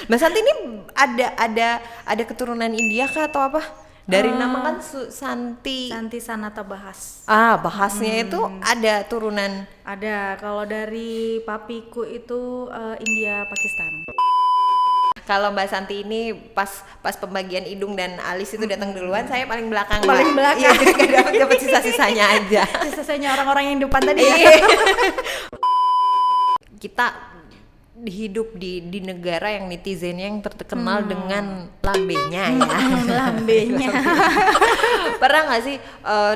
Mbak Santi ini ada keturunan India kah atau apa? Dari nama kan Santi. Santi Sanata Bahas. Bahasnya itu ada turunan. Ada. Kalau dari papiku itu India Pakistan. Kalau Mbak Santi ini pas pembagian hidung dan alis itu datang duluan, saya paling belakang. Paling Mbak. belakang. Iya, jadi nggak dapat sisa-sisanya aja. Sisanya orang-orang yang depan tadi. Iya. Ya. Kita hidup di negara yang netizennya yang terkenal dengan lambenya ya. Lambenya. Pernah nggak sih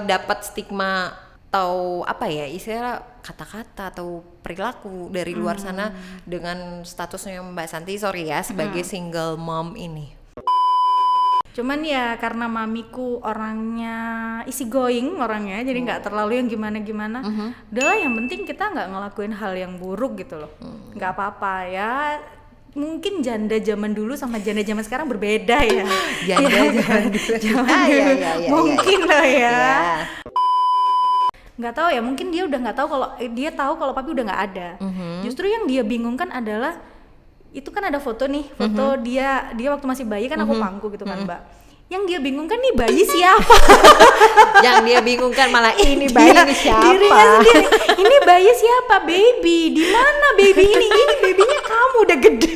dapat stigma atau apa ya istilah kata-kata atau perilaku dari luar sana dengan statusnya Mbak Santi sebagai single mom ini? Cuman ya karena mamiku orangnya easy going orangnya, jadi nggak terlalu yang gimana-gimana. Udahlah, yang penting kita nggak ngelakuin hal yang buruk gitu loh. Nggak apa-apa ya. Mungkin janda zaman dulu sama janda zaman sekarang berbeda ya. Janda zaman dulu. Mungkin lah ya. Ya. Nggak tahu ya, mungkin dia udah nggak tahu kalau dia tahu kalau papi udah nggak ada. Justru yang dia bingungkan adalah itu kan ada foto nih, foto dia waktu masih bayi kan aku pangku gitu kan Mbak. Yang dia bingung kan nih bayi siapa? Yang dia bingung kan malah ini bayi ini siapa? Dirinya sendiri. Ini bayi siapa? Baby. Di mana baby ini? Ini babynya kamu udah gede.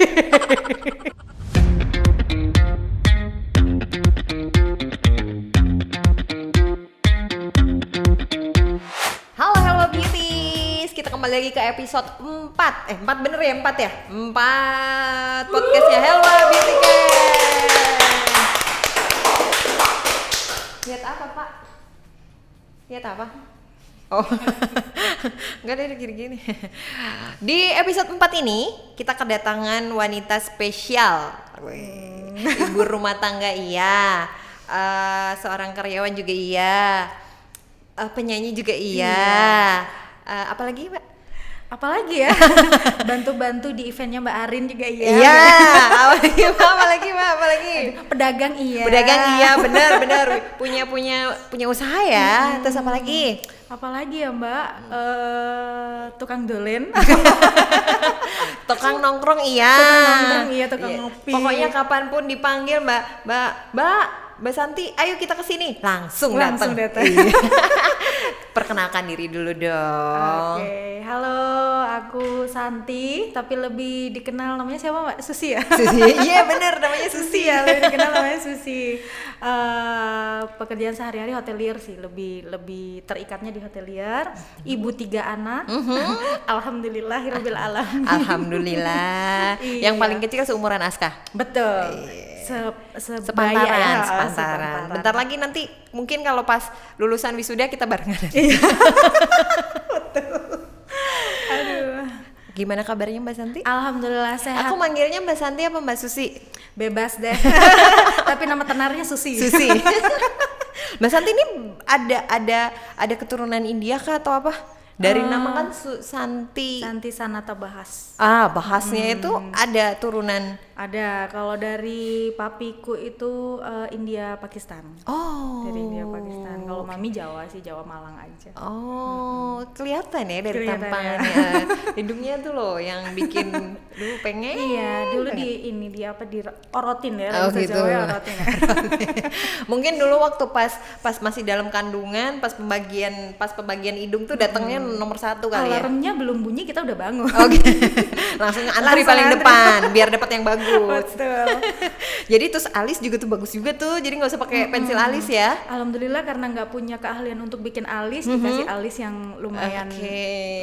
Halo beauties, kita kembali lagi ke episode 4 bener ya 4 ya? 4 podcastnya Hello Beauty Gang. Lihat apa Pak? Lihat apa? Oh, enggak ada gini-gini. Di episode 4 ini kita kedatangan wanita spesial. Ibu rumah tangga iya, seorang karyawan juga iya, penyanyi juga iya. Apalagi Mbak? Apalagi ya? Bantu-bantu di eventnya Mbak Arin juga iya. Iya. Apalagi Mbak? Apalagi? Pedagang iya. Pedagang iya, benar. Punya usaha ya. Terus apa lagi? Apalagi ya Mbak? Tukang dolen. Tukang nongkrong iya. Tukang ngopi. Pokoknya kapanpun dipanggil Mbak Santi, ayo kita kesini. Langsung datang. Iya. Perkenalkan diri dulu dong. Oke, halo, aku Santi, tapi lebih dikenal namanya siapa Mbak? Susi ya? Susi, iya bener namanya Susi ya, lebih dikenal namanya Susi. Pekerjaan sehari-hari hotelier sih, lebih terikatnya di hotelier. Ibu 3 anak. Alhamdulillahirabbil alamin. Alhamdulillah. Yang paling kecil seumuran Aska. Betul. Sepantaran. Bentar lagi nanti mungkin kalau pas lulusan wisuda kita barengan. Betul. Aduh. Gimana kabarnya Mbak Santi? Alhamdulillah sehat. Aku manggilnya Mbak Santi apa Mbak Susi? Bebas deh. Tapi nama tenarnya Susi. Mbak Santi ini ada keturunan India kah atau apa? Dari nama kan Santi Sanata Bahas. Bahasnya itu ada turunan. Ada. Kalau dari papiku itu India Pakistan. Oh. Dari India Pakistan. Kalau mami Jawa sih, Jawa Malang aja. Oh, kelihatan ya dari tampangannya. Hidungnya tuh loh yang bikin dulu pengen. Iya, dulu di orotin ya. Oh gitu. Orotin ya. Mungkin dulu waktu pas masih dalam kandungan, pas pembagian hidung tuh datangnya nomor 1 kali ya. Alarmnya belum bunyi kita udah bangun. Oke. Langsung antri paling depan biar dapat yang bagus. Betul. Jadi terus alis juga tuh bagus juga tuh. Jadi nggak usah pakai pensil alis ya. Alhamdulillah karena nggak punya keahlian untuk bikin alis, dikasih alis yang lumayan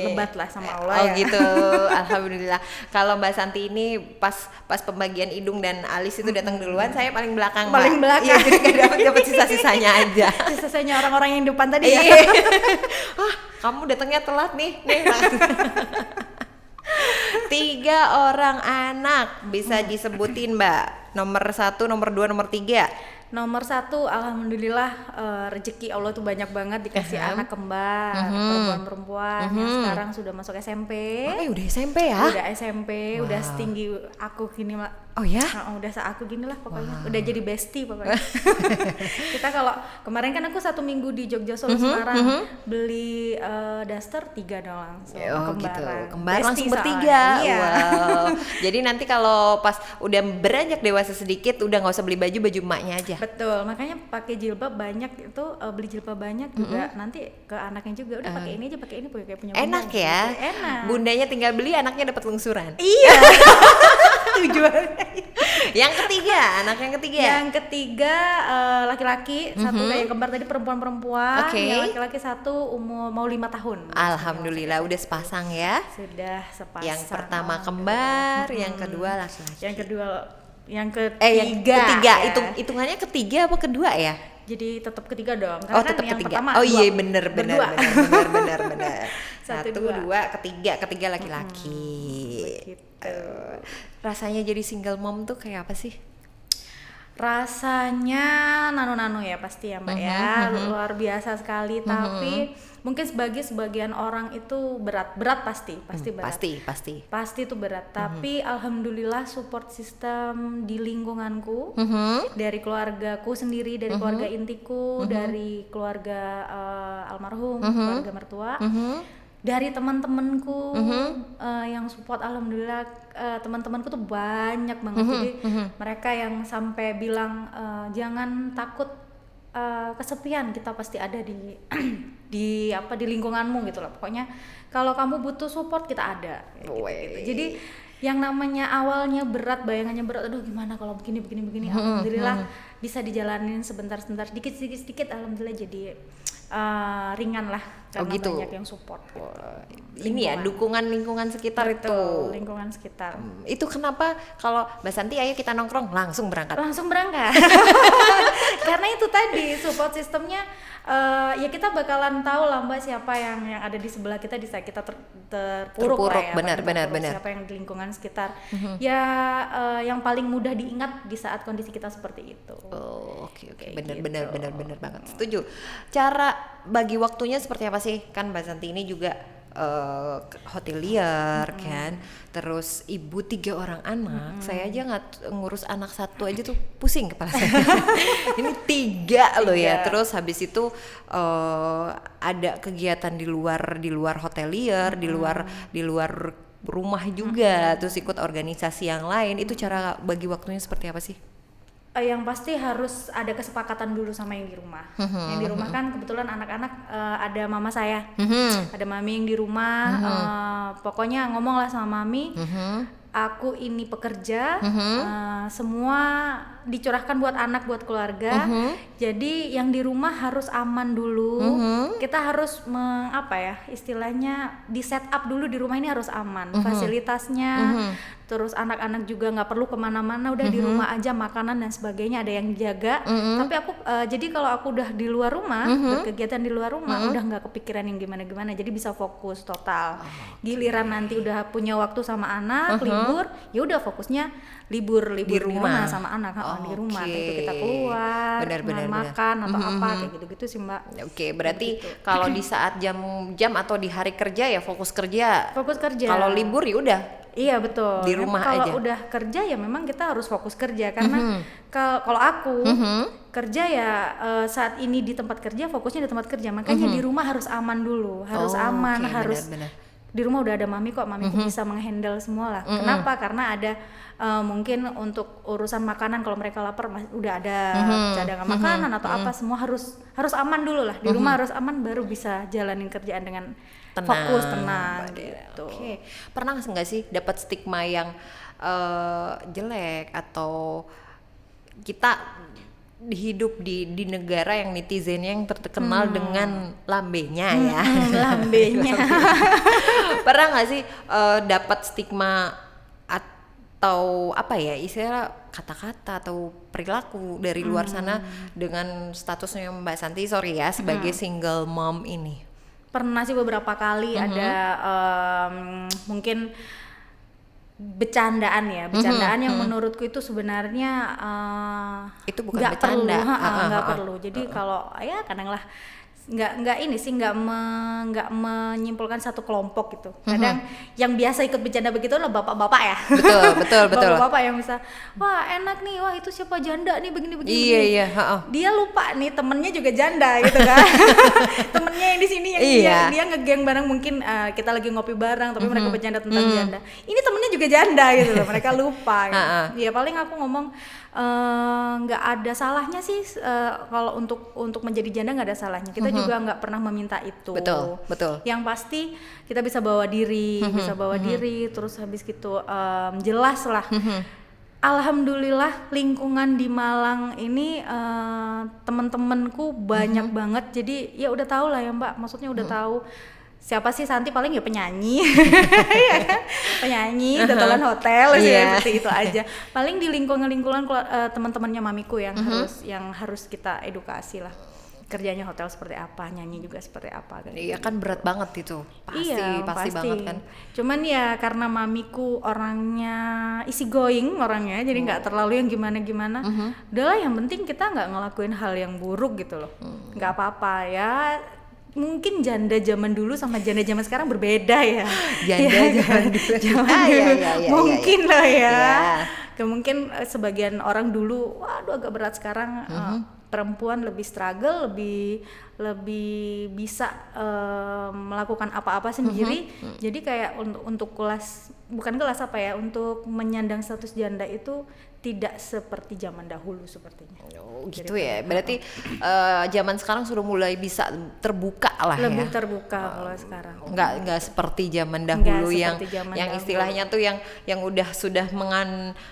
lebat lah sama Allah ya. Gitu. Alhamdulillah. Kalau Mbak Santi ini pas pembagian hidung dan alis itu datang duluan, saya paling belakang. Paling belakang. Iya, jadi nggak dapat sisa-sisanya aja. Sisanya orang-orang yang depan tadi ya. Kamu datangnya telat nih. 3 orang anak bisa disebutin Mbak. Nomor 1, nomor 2, nomor 3. Nomor 1, alhamdulillah rezeki Allah tuh banyak banget dikasih anak kembar, perempuan-perempuan yang sekarang sudah masuk SMP. Udah SMP ya? Udah SMP, udah setinggi aku gini lah. Oh ya? Udah seaku gini lah pokoknya. Udah jadi bestie pokoknya. Kita kalau kemarin kan aku 1 minggu di Jogja Solo Semarang beli daster 3 doang. So, gitu. Kembar langsung bertiga. Iya. Wow. Jadi nanti kalau pas udah beranjak dewasa sedikit udah nggak usah beli baju emaknya aja. Betul, makanya pakai jilbab banyak itu, beli jilbab banyak juga nanti ke anaknya juga udah pakai ini aja, pakai ini kayak punya bunda. Enak ya. Gitu. Enak. Bundanya tinggal beli, anaknya dapat lungsuran. Iya. Tujuannya. Yang ketiga, anak yang ketiga. Yang ketiga laki-laki, satu kayak yang kembar tadi perempuan-perempuan. Oke. Yang laki-laki 1 umur mau 5 tahun. Alhamdulillah udah sepasang ya. Sudah sepasang. Yang pertama kembar, yang kedua laki-laki. Yang Yang ketiga, ya. hitungannya ketiga apa kedua ya? Jadi tetap ketiga dong. Karena Tetap yang ketiga. pertama Iya dua. bener. Berdua. 1, 2, ketiga laki-laki. Begitu. Rasanya jadi single mom tuh kayak apa sih? Rasanya nano-nano ya pasti ya Mbak ya, luar biasa sekali. Tapi mungkin sebagian orang itu berat pasti berat. Pasti itu berat. Tapi alhamdulillah support system di lingkunganku, dari keluargaku sendiri, dari keluarga intiku, dari keluarga almarhum, keluarga mertua. Dari teman-temanku yang support, alhamdulillah teman-temanku tuh banyak banget. Jadi mereka yang sampai bilang jangan takut kesepian, kita pasti ada di di lingkunganmu gitu loh. Pokoknya kalau kamu butuh support kita ada gitu. Jadi yang namanya awalnya berat, bayangannya berat, aduh gimana kalau begini alhamdulillah bisa dijalanin sebentar sedikit alhamdulillah jadi ringan lah karena gitu. Banyak yang support gitu. Ini ya dukungan lingkungan sekitar. Betul, itu lingkungan sekitar. Itu kenapa kalau Mbak Santi ayo kita nongkrong langsung berangkat Karena itu tadi support sistemnya ya kita bakalan tahu lah Mbak siapa yang ada di sebelah kita di saat kita terpuruk lah ya, benar. siapa yang di lingkungan sekitar ya yang paling mudah diingat di saat kondisi kita seperti itu. Oke. Benar banget, setuju. Cara bagi waktunya seperti apa sih? Kan Mbak Santi ini juga hotelier kan, terus ibu 3 orang anak. Saya aja nggak ngurus anak 1 aja tuh pusing kepala saya. Ini 3 loh ya. Terus habis itu ada kegiatan di luar hotelier, di luar rumah juga, terus ikut organisasi yang lain. Itu cara bagi waktunya seperti apa sih? Yang pasti harus ada kesepakatan dulu sama yang di rumah. Yang di rumah kan kebetulan anak-anak ada mama saya, ada mami yang di rumah. Pokoknya ngomong lah sama mami, aku ini pekerja, semua dicurahkan buat anak, buat keluarga. Jadi yang di rumah harus aman dulu. Kita harus istilahnya di set up dulu di rumah ini harus aman, fasilitasnya. Terus anak-anak juga nggak perlu kemana-mana, udah di rumah aja, makanan dan sebagainya ada yang jaga. Tapi aku jadi kalau aku udah di luar rumah, berkegiatan di luar rumah, udah nggak kepikiran yang gimana-gimana, jadi bisa fokus total. Giliran nanti udah punya waktu sama anak, libur, ya udah fokusnya libur di rumah sama anak, di rumah. Itu kita keluar, makan atau apa kayak gitu-gitu sih Mbak. Oke, berarti kalau di saat jam atau di hari kerja ya fokus kerja. Kalau libur ya udah. Iya betul. Di rumah kalau aja. Kalau udah kerja ya memang kita harus fokus kerja karena kalau aku kerja ya saat ini di tempat kerja fokusnya di tempat kerja, makanya di rumah harus aman dulu, harus aman, harus benar. Di rumah udah ada mami kok, mamiku bisa menghandle semua lah. Kenapa? Karena ada mungkin untuk urusan makanan kalau mereka lapar udah ada cadangan makanan atau apa, semua harus aman dulu lah. Di rumah harus aman baru bisa jalanin kerjaan dengan fokus, tenang gitu. Oke. Pernah nggak sih dapat stigma yang jelek atau kita hidup di negara yang netizennya yang terkenal dengan lambenya ya. Lambenya. Pernah nggak sih dapat stigma atau istilah kata-kata atau perilaku dari luar sana dengan statusnya Mbak Santi sebagai single mom ini? Pernah sih beberapa kali ada mungkin bercandaan yang menurutku itu sebenarnya Itu bukan nggak bercanda. perlu, nggak perlu. Jadi kalau ya kadang lah nggak ini sih nggak menyimpulkan satu kelompok gitu. Kadang yang biasa ikut bercanda begitu adalah bapak-bapak ya. Betul. Bapak-bapak yang bisa, wah enak nih, wah itu siapa janda nih begini. Iya. Dia lupa nih temennya juga janda gitu kan. Temennya yang di sini yang dia ngegeng bareng, mungkin kita lagi ngopi bareng tapi mereka bercanda tentang janda. Ini temennya juga janda gitu loh, mereka lupa. Gitu. Ya paling aku ngomong nggak ada salahnya sih kalau untuk menjadi janda, nggak ada salahnya. Kita juga nggak pernah meminta itu. Betul. Yang pasti kita bisa bawa diri, terus habis gitu jelas lah. Alhamdulillah lingkungan di Malang ini teman-temanku banyak banget, jadi ya udah tahu lah ya Mbak, maksudnya udah tahu siapa sih Santi, paling ya penyanyi, ya kan? Penyanyi, datalan hotel, seperti itu aja. Paling di lingkungan teman-temannya mamiku yang harus kita edukasi lah. Kerjanya hotel seperti apa, nyanyi juga seperti apa kan. Iya kan berat banget itu. Pasti banget kan. Cuman ya karena mamiku orangnya easy going orangnya, jadi nggak terlalu yang gimana-gimana. Udahlah, yang penting kita nggak ngelakuin hal yang buruk gitu loh. Nggak apa-apa ya. Mungkin janda zaman dulu sama janda zaman sekarang berbeda ya. Janda zaman dulu. Mungkin lah ya. Mungkin sebagian orang dulu, waduh agak berat, sekarang perempuan lebih struggle, lebih bisa melakukan apa-apa sendiri. Jadi kayak untuk untuk menyandang status janda itu tidak seperti zaman dahulu sepertinya. Oh gitu ya. Berarti zaman sekarang sudah mulai bisa terbuka lah ya. Lebih terbuka kalau sekarang. Nggak seperti zaman dahulu yang istilahnya tuh yang sudah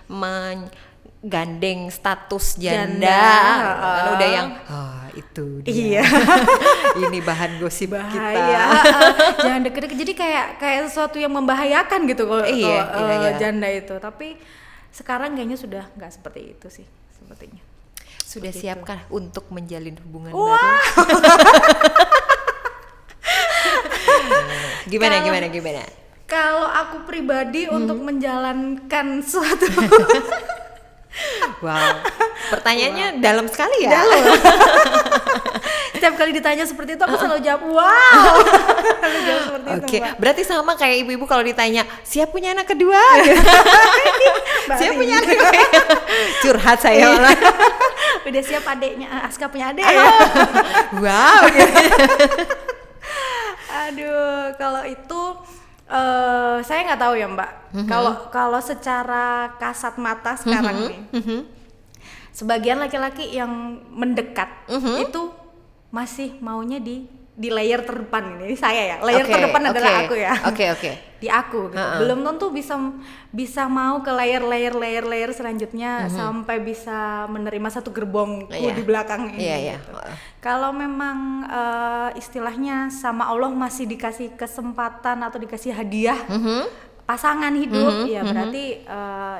menggandeng status janda. Kan udah yang itu dia. Iya. Ini bahan gosip kita. Jangan deket-deket, jadi kayak sesuatu yang membahayakan gitu kalau janda itu. Tapi sekarang kayaknya sudah nggak seperti itu sih sepertinya. Sudah siapkah untuk menjalin hubungan baru? Gimana? Kalau aku pribadi untuk menjalankan suatu wow, pertanyaannya dalam sekali ya. Setiap kali ditanya seperti itu aku selalu jawab wow. Oke, berarti sama kayak ibu-ibu kalau ditanya siap punya anak kedua. Siap punya anak kedua. Curhat saya malah. Udah siap adeknya, Aska punya adek. Wow. Aduh, kalau itu saya nggak tahu ya Mbak. Kalau secara kasat mata sekarang nih, sebagian laki-laki yang mendekat itu masih maunya di layer terdepan ini saya ya. Layer terdepan adalah aku ya. Oke. Di aku gitu. Belum tentu bisa mau ke layer selanjutnya sampai bisa menerima satu gerbongku di belakang ini. Gitu. Kalau memang istilahnya sama Allah masih dikasih kesempatan atau dikasih hadiah pasangan hidup, ya berarti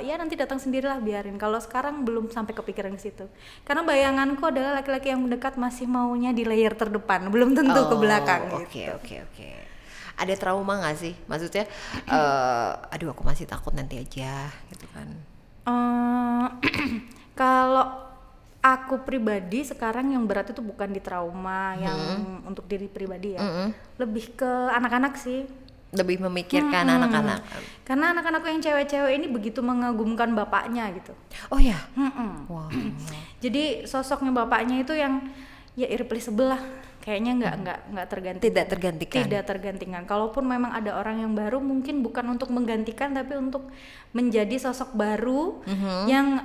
ya nanti datang sendirilah, biarin. Kalau sekarang belum sampai kepikiran ke situ. Karena bayanganku adalah laki-laki yang mendekat masih maunya di layer terdepan, belum tentu ke belakang. Oke. Ada trauma nggak sih? Maksudnya, aduh aku masih takut nanti aja, gitu kan? Kalau aku pribadi sekarang yang berat itu bukan di trauma yang untuk diri pribadi ya, lebih ke anak-anak sih. Lebih memikirkan anak-anak. Karena anak-anakku yang cewek-cewek ini begitu mengagumkan bapaknya gitu. Oh ya. Wow. Jadi sosoknya bapaknya itu yang ya irreplaceable lah. Kayaknya nggak tergantikan. Tidak tergantikan. Kalaupun memang ada orang yang baru, mungkin bukan untuk menggantikan tapi untuk menjadi sosok baru yang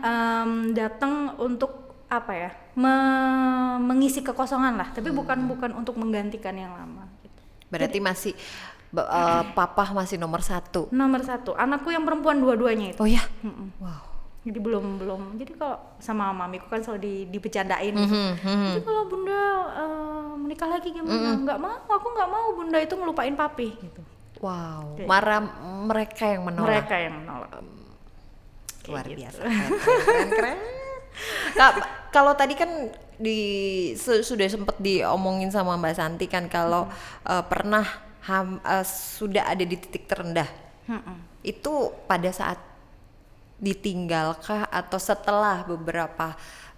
datang untuk apa ya? Mengisi kekosongan lah. Tapi bukan untuk menggantikan yang lama. Gitu. Berarti masih papa masih nomor satu. Anakku yang perempuan dua-duanya itu. Oh ya. Wow. Jadi belum. Jadi kalau sama mamiku kan selalu dibecandain. Jadi kalau bunda menikah lagi gimana? Aku nggak mau bunda itu ngelupain papi. Gitu. Wow. Marah mereka yang menolak. Luar biasa. Keren. Kalau tadi kan sudah sempat diomongin sama Mbak Santi kan kalau pernah sudah ada di titik terendah Itu pada saat ditinggalkah atau setelah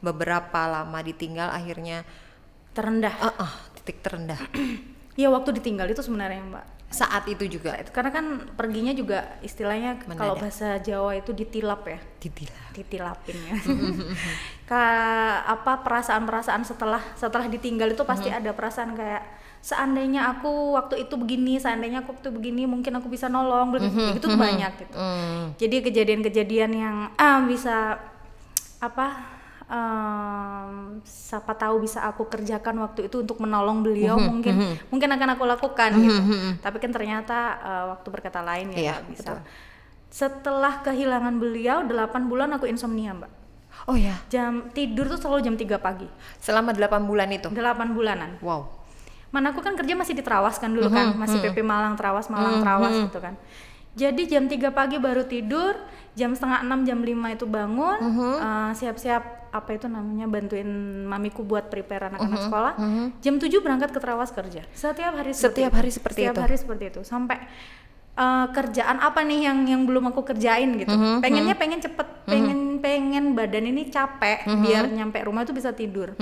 beberapa lama ditinggal akhirnya Terendah. titik terendah Ya waktu ditinggal itu sebenarnya Mbak. saat itu juga Karena kan perginya juga istilahnya kalau Mendadak. bahasa Jawa itu ditilap ya. ditilap. Ditilapin ya. Perasaan-perasaan setelah ditinggal itu pasti ada perasaan kayak seandainya aku waktu itu begini, seandainya aku waktu begini mungkin aku bisa nolong, gitu tuh banyak gitu. Jadi kejadian-kejadian yang bisa siapa tahu bisa aku kerjakan waktu itu untuk menolong beliau, mungkin akan aku lakukan gitu. Tapi kan ternyata waktu berkata lain ya nggak bisa. Betul. Setelah kehilangan beliau 8 bulan aku insomnia Mbak. Oh ya, Jam tidur tuh selalu jam 3 pagi. selama 8 bulan itu. 8 bulanan. Wow. Mana aku kan kerja masih di Trawas kan dulu kan, masih PP Malang Trawas gitu kan. Jadi jam 3 pagi baru tidur, jam setengah 6 jam 5 itu bangun, siap-siap bantuin mamiku buat prepare anak-anak sekolah. Jam 7 berangkat ke Trawas kerja. Setiap hari seperti itu. Sampai kerjaan apa nih yang belum aku kerjain gitu. Pengen cepet, pengen badan ini capek biar nyampe rumah itu bisa tidur.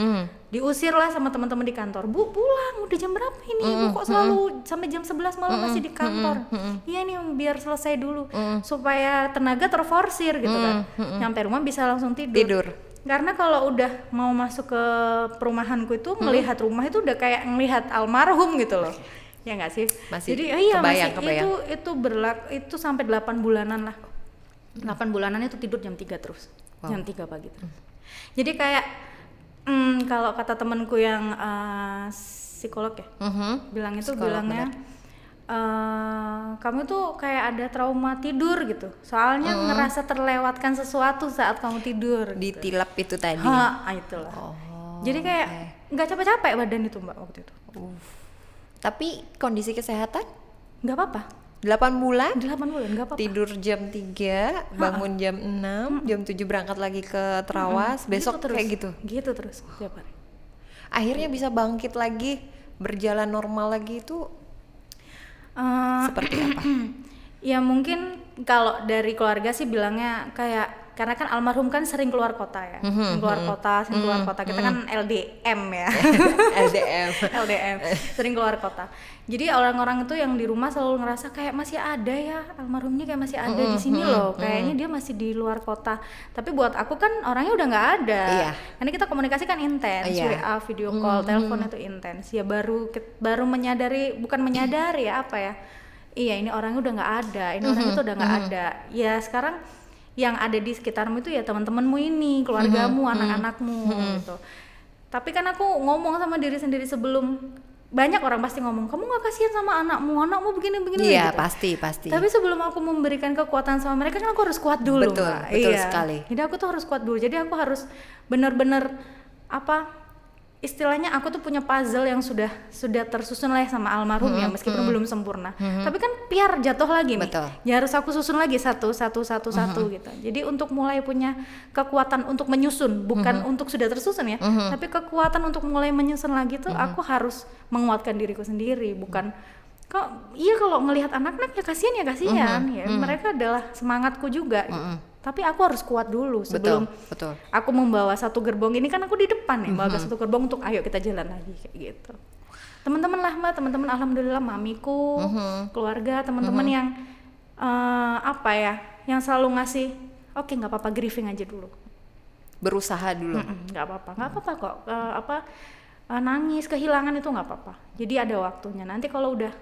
Diusir lah sama teman-teman di kantor. Bu, pulang, udah jam berapa ini? Bu kok selalu sampai jam 11 malam masih di kantor? Iya nih biar selesai dulu supaya tenaga terforsir gitu kan. Nyampe rumah bisa langsung tidur. Karena kalau udah mau masuk ke perumahanku itu melihat rumah itu udah kayak ngelihat almarhum gitu loh. Ya nggak sih? Masih Jadi kebayang. itu itu sampai 8 bulanan lah. 8 bulanan itu tidur jam 3 terus. Wow. Jam 3 pagi terus. Jadi kayak kalau kata temanku yang psikolog ya, bilangnya kamu tuh kayak ada trauma tidur gitu. Soalnya ngerasa terlewatkan sesuatu saat kamu tidur. Ditilap itu tadi. Itulah. Jadi kayak nggak capek-capek badan itu Mbak waktu itu. Tapi kondisi kesehatan Nggak apa-apa. 8 bulan 8 bulan nggak apa-apa. tidur jam 3, bangun jam 6, jam 7 berangkat lagi ke Trawas, besok terus. kayak gitu. Gitu terus tiap hari. Akhirnya bisa bangkit lagi, berjalan normal lagi itu seperti apa? Ya mungkin kalau dari keluarga sih bilangnya karena kan almarhum kan sering keluar kota ya. Sering keluar kota. Kita kan LDM ya. LDM. Sering keluar kota. Jadi orang-orang itu yang di rumah selalu ngerasa kayak masih ada ya, almarhumnya kayak masih ada di sini loh. Kayaknya dia masih di luar kota. Tapi buat aku kan orangnya udah nggak ada. Iya. Karena kita komunikasi kan intens, WA, video call, telepon itu intens. Ya baru bukan menyadari ya apa ya. Iya, ini orangnya udah nggak ada. Ini orang itu udah nggak ada. Ya sekarang yang ada di sekitarmu itu ya teman-temanmu ini, keluargamu, anak-anakmu gitu. Tapi kan aku ngomong sama diri sendiri sebelum, banyak orang pasti ngomong, kamu nggak kasihan sama anakmu begini Iya, gitu. pasti. Tapi sebelum aku memberikan kekuatan sama mereka kan aku harus kuat dulu. Betul sekali. Jadi aku tuh harus kuat dulu. Jadi aku harus benar-benar istilahnya aku tuh punya puzzle yang sudah tersusun lah ya sama almarhum ya, meskipun belum sempurna. Tapi kan biar jatuh lagi nih. Betul. Ya harus aku susun lagi satu gitu. Jadi untuk mulai punya kekuatan untuk menyusun, bukan untuk sudah tersusun ya, tapi kekuatan untuk mulai menyusun lagi tuh aku harus menguatkan diriku sendiri, bukan kalau ngelihat anak-anak ya kasihan ya, mereka adalah semangatku juga. Tapi aku harus kuat dulu sebelum betul. aku membawa satu gerbong ini, kan aku di depan ya, bawa satu gerbong untuk ayo kita jalan lagi kayak gitu. Teman-teman alhamdulillah mamiku, keluarga, teman-teman yang yang selalu ngasih, oke nggak apa-apa, grieving aja dulu. Berusaha dulu. Nggak apa-apa kok. Nangis, kehilangan itu nggak apa-apa. Jadi ada waktunya. Nanti kalau udah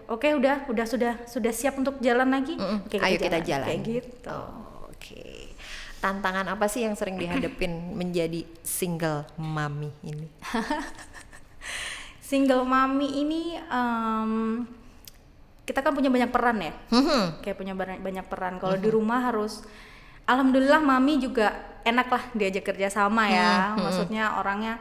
sudah siap untuk jalan lagi, ayo kita jalan. Kayak gitu. Oke. Tantangan apa sih yang sering dihadapin menjadi single mami ini? Single mami ini kita kan punya banyak peran ya. Kayak punya banyak peran. Kalau di rumah harus, alhamdulillah mami juga enak lah diajak kerja sama ya. Maksudnya orangnya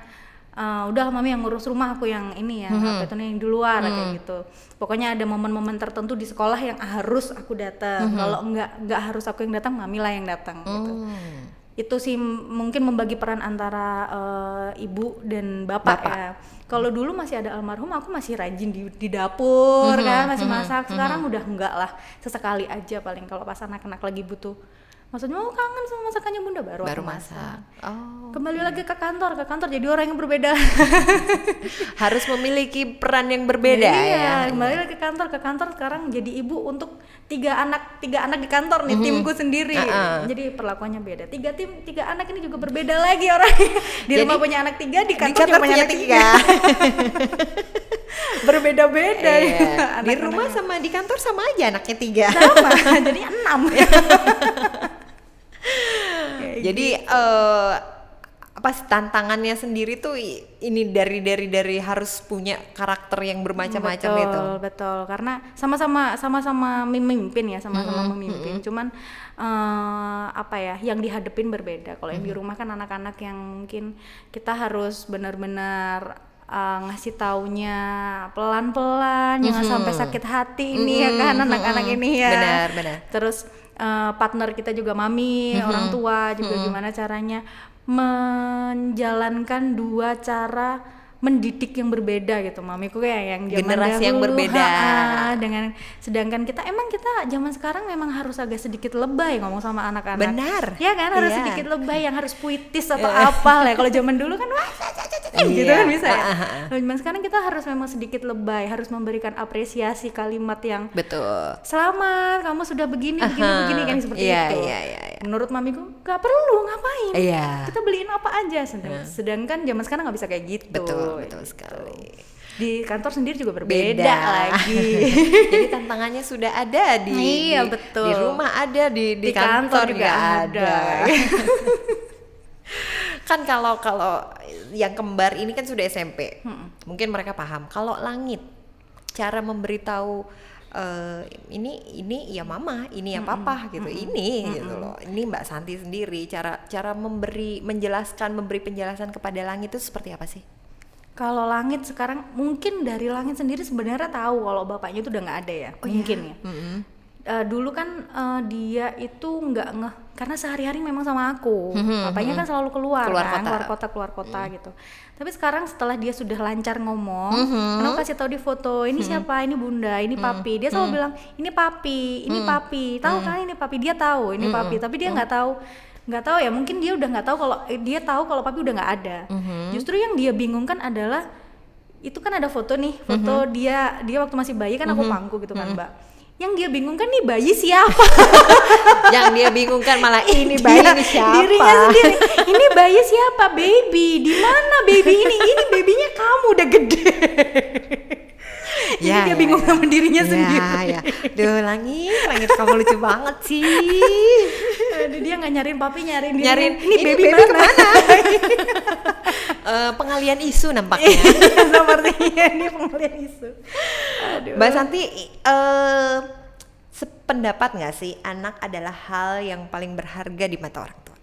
udah mami yang ngurus rumah, aku yang ini ya, yang di luar kayak gitu. Pokoknya ada momen-momen tertentu di sekolah yang harus aku datang. Kalau nggak harus aku yang datang, mami lah yang datang gitu. itu sih mungkin membagi peran antara ibu dan bapak. Ya. Kalau dulu masih ada almarhum, aku masih rajin di dapur kan, masih masak. Sekarang udah enggak lah, sesekali aja paling kalau pas anak-anak lagi butuh. Maksudnya kangen sama masakannya bunda, baru aku masak. Kembali lagi ke kantor jadi orang yang berbeda. Harus memiliki peran yang berbeda ya. Kembali lagi ke kantor sekarang jadi ibu untuk tiga anak di kantor nih, timku sendiri. Jadi perlakuannya beda. Tiga anak ini juga berbeda lagi orang. Di rumah punya anak 3, di kantor juga punya anak 3. Berbeda-beda. Di rumah sama di kantor sama aja anaknya 3. Sama, jadi 6. Jadi apa sih tantangannya sendiri tuh ini dari harus punya karakter yang bermacam-macam itu. Betul, karena sama-sama memimpin ya, sama-sama memimpin. Cuman apa ya, yang dihadepin berbeda. Kalau yang di rumah kan anak-anak yang mungkin kita harus benar-benar ngasih taunya pelan-pelan, jangan sampai sakit hati ini ya kan anak-anak ini ya. Benar. Terus partner kita juga mami, orang tua juga gimana caranya menjalankan 2 cara mendidik yang berbeda gitu. Mamiku kayak yang zaman generasi dahulu, yang berbeda dengan sedangkan kita zaman sekarang memang harus agak sedikit lebay ngomong sama anak-anak. Benar. Ya kan, harus sedikit lebay, yang harus puitis atau apa lah. Kalau zaman dulu kan gitu kan bisa ya. Kalau zaman sekarang kita harus memang sedikit lebay, harus memberikan apresiasi kalimat yang betul. Selamat, kamu sudah begini kan seperti itu. Iya. Menurut mamiku gak perlu, ngapain? Kita beliin apa aja. Sedangkan zaman sekarang nggak bisa kayak gitu. Betul sekali. Di kantor sendiri juga berbeda lagi. Jadi tantangannya sudah ada di betul. Di rumah ada, di kantor juga ada. Kan kalau yang kembar ini kan sudah SMP. Mungkin mereka paham. Kalau Langit, cara memberitahu ini ya mama, ini ya papa gitu. Ini gitu loh. Ini Mbak Santi sendiri cara memberi penjelasan kepada Langit itu seperti apa sih? Kalau Langit sekarang mungkin dari Langit sendiri sebenarnya tahu kalau bapaknya itu udah nggak ada ya, mungkin ya. Dulu kan dia itu nggak ngeh karena sehari-hari memang sama aku. Bapaknya kan selalu keluar kota gitu. Tapi sekarang setelah dia sudah lancar ngomong, karena aku kasih tahu di foto, ini siapa, ini bunda, ini papi. Dia selalu bilang ini papi, tahu kan ini papi. Dia tahu ini papi, tapi dia nggak tahu ya, mungkin dia udah nggak tahu kalau dia tahu kalau papi udah nggak ada. Justru yang dia bingungkan adalah itu kan ada foto dia waktu masih bayi kan aku pangku gitu kan Mbak. Yang dia bingungkan nih bayi siapa? Yang dia bingungkan malah ini bayi ini siapa? Dirinya sendiri. Ini bayi siapa? Baby. Di mana baby ini? Ini babynya kamu udah gede. Dia bingung sama dirinya sendiri. Duh, Langit kamu lucu banget sih. Aduh, dia nggak nyariin papi, nyariin ini baby kemana? Pengalian isu nampaknya. Sepertinya ini pengalian isu. Aduh. Mbak Santi, sependapat nggak sih anak adalah hal yang paling berharga di mata orang tua?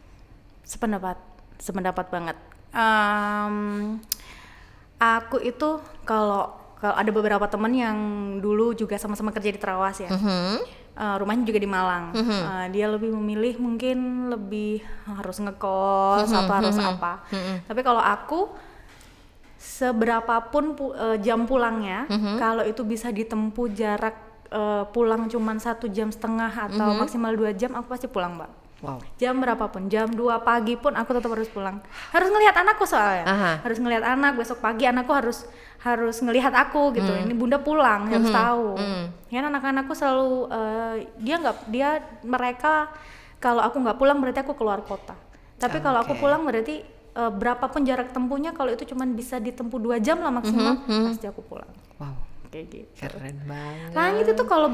Sependapat banget. Aku itu kalau ada beberapa teman yang dulu juga sama-sama kerja di Trawas ya. Rumahnya juga di Malang. Dia lebih memilih mungkin lebih harus ngekos atau harus apa. Tapi kalau aku seberapapun jam pulangnya, kalau itu bisa ditempuh jarak pulang cuman 1,5 jam atau maksimal 2 jam, aku pasti pulang Mbak. Wow. Jam berapapun, jam 2 pagi pun aku tetap harus pulang. Harus ngelihat anakku soalnya. Harus ngelihat anak, besok pagi anakku harus ngelihat aku gitu. Ini bunda pulang, harus tahu. Ya anak-anakku selalu mereka kalau aku nggak pulang berarti aku keluar kota. Tapi kalau aku pulang berarti berapapun jarak tempuhnya, kalau itu cuman bisa ditempuh 2 jam lah maksimal, pasti aku pulang. Wow. Kayak gitu. Keren banget. Langit itu kalau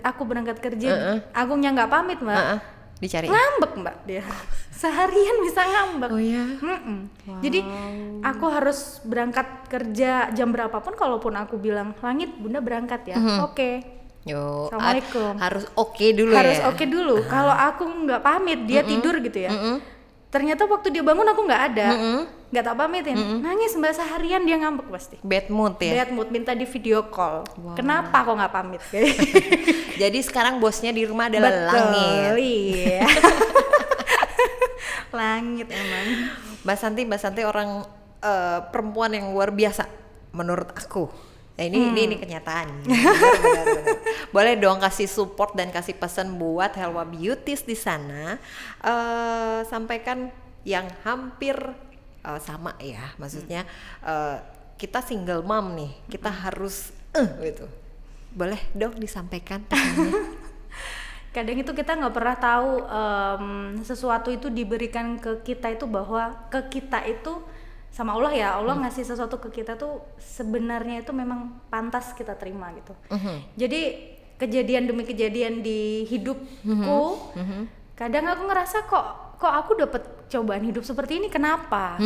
aku berangkat kerja, Agungnya nggak pamit Mbak. Dicari ngambek Mbak dia. Seharian bisa ngambek. Oh ya. Wow. Jadi aku harus berangkat kerja jam berapapun, kalaupun aku bilang Langit bunda berangkat ya. Oke. Yo, Assalamualaikum. Harus oke dulu. Kalau aku nggak pamit dia tidur gitu ya. Ternyata waktu dia bangun aku nggak ada, nggak tak pamitin, nangis Mbak seharian, dia ngambek pasti. Bad mood ya? Bad mood, minta di video call. Wow. Kenapa kok nggak pamit? Jadi sekarang bosnya di rumah adalah Langit. Iya. Langit emang. Mbak Santi orang perempuan yang luar biasa menurut aku. Nah, ini kenyataan. Benar. Boleh dong kasih support dan kasih pesan buat Helwa Beauties di sana. Sampaikan yang hampir sama ya. Maksudnya kita single mom nih, kita harus gitu. Boleh dong disampaikan pesannya. Kadang itu kita nggak pernah tahu sesuatu itu diberikan ke kita itu bahwa ke kita itu sama Allah ya, Allah ngasih sesuatu ke kita tuh sebenarnya itu memang pantas kita terima gitu. Jadi kejadian demi kejadian di hidupku, kadang aku ngerasa kok aku dapet cobaan hidup seperti ini, kenapa?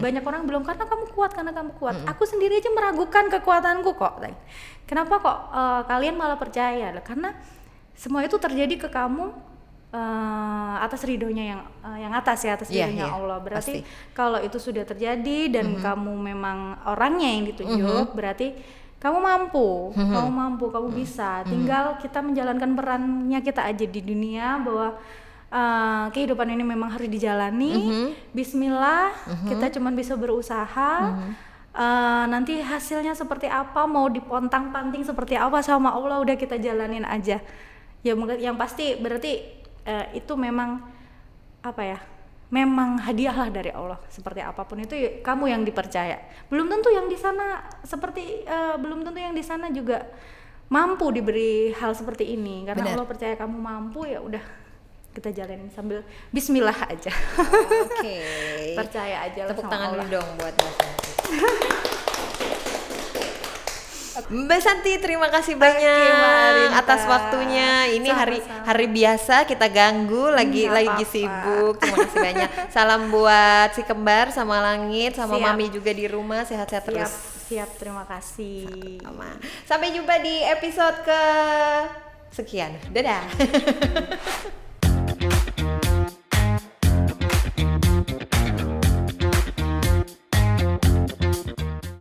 Banyak orang bilang karena kamu kuat. Aku sendiri aja meragukan kekuatanku kok. Kenapa kok kalian malah percaya? Karena semua itu terjadi ke kamu atas ridhonya yang atas ya, atas ridhonya Allah. Berarti kalau itu sudah terjadi dan kamu memang orangnya yang ditunjuk, berarti kamu mampu, kamu bisa. Tinggal kita menjalankan perannya kita aja di dunia, bahwa kehidupan ini memang harus dijalani. Bismillah, kita cuma bisa berusaha. Nanti hasilnya seperti apa, mau dipontang-panting seperti apa sama Allah, udah kita jalanin aja. Ya yang pasti berarti itu memang apa ya? Memang hadiah lah dari Allah. Seperti apapun itu kamu yang dipercaya. Belum tentu yang di sana belum tentu yang di sana juga mampu diberi hal seperti ini. Karena Allah percaya kamu mampu, ya udah kita jalanin sambil bismillah aja. Oke. Percaya aja lah. Tepuk sama tangan Allah. dulu dong buat Mbak Santi. Mbak Santi, terima kasih banyak atas waktunya. Ini hari biasa kita ganggu, lagi sibuk. Terima kasih banyak. Salam buat si kembar sama Langit sama Mami juga di rumah, sehat-sehat terus. Siap, terima kasih. Sampai jumpa di episode sekian. Dadah.